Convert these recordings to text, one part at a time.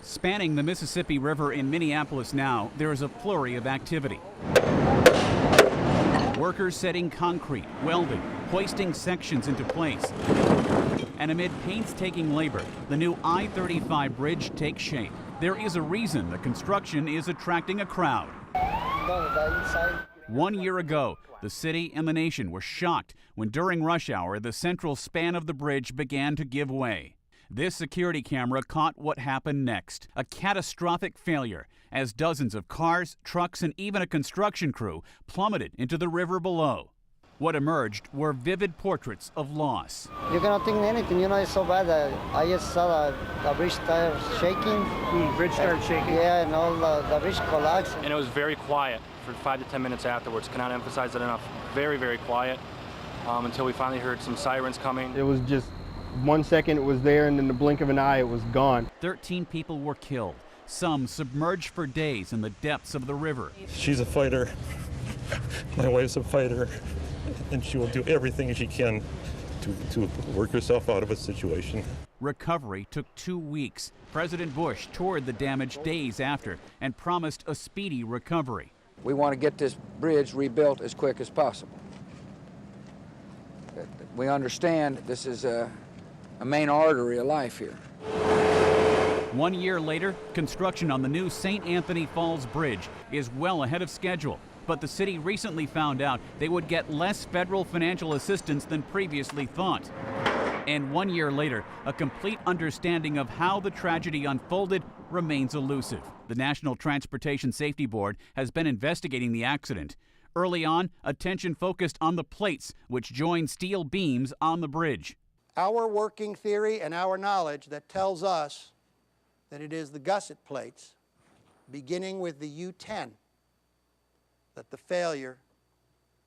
Spanning the Mississippi River in Minneapolis now, there is a flurry of activity. Workers setting concrete, welding, hoisting sections into place. And amid painstaking labor, the new I-35 bridge takes shape. There is a reason the construction is attracting a crowd. 1 year ago, the city and the nation were shocked when during rush hour the central span of the bridge began to give way. This security camera caught what happened next, a catastrophic failure, as dozens of cars, trucks, and even a construction crew plummeted into the river below. What emerged were vivid portraits of loss. You cannot think anything, it's so bad. I just saw the bridge started shaking. The bridge started shaking? Yeah, and all the bridge collapsed. And it was very quiet for 5 to 10 minutes afterwards. Cannot emphasize that enough. Very, very quiet until we finally heard some sirens coming. It was just 1 second it was there, and in the blink of an eye it was gone. 13 people were killed, some submerged for days in the depths of the river. She's a fighter. My wife's a fighter, and she will do everything she can to work herself out of a situation. Recovery took 2 weeks. President Bush toured the damage days after and promised a speedy recovery. We want to get this bridge rebuilt as quick as possible. We understand this is a main artery of life here. 1 year later, construction on the new St. Anthony Falls Bridge is well ahead of schedule. But the city recently found out they would get less federal financial assistance than previously thought. And 1 year later, a complete understanding of how the tragedy unfolded remains elusive. The National Transportation Safety Board has been investigating the accident. Early on, attention focused on the plates which join steel beams on the bridge. Our working theory and our knowledge that tells us that it is the gusset plates, beginning with the U-10, that the failure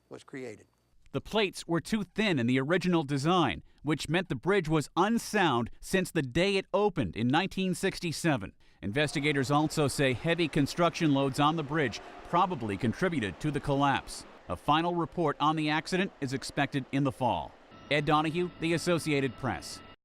was created. The plates were too thin in the original design, which meant the bridge was unsound since the day it opened in 1967. Investigators also say heavy construction loads on the bridge probably contributed to the collapse. A final report on the accident is expected in the fall. Ed Donahue, The Associated Press.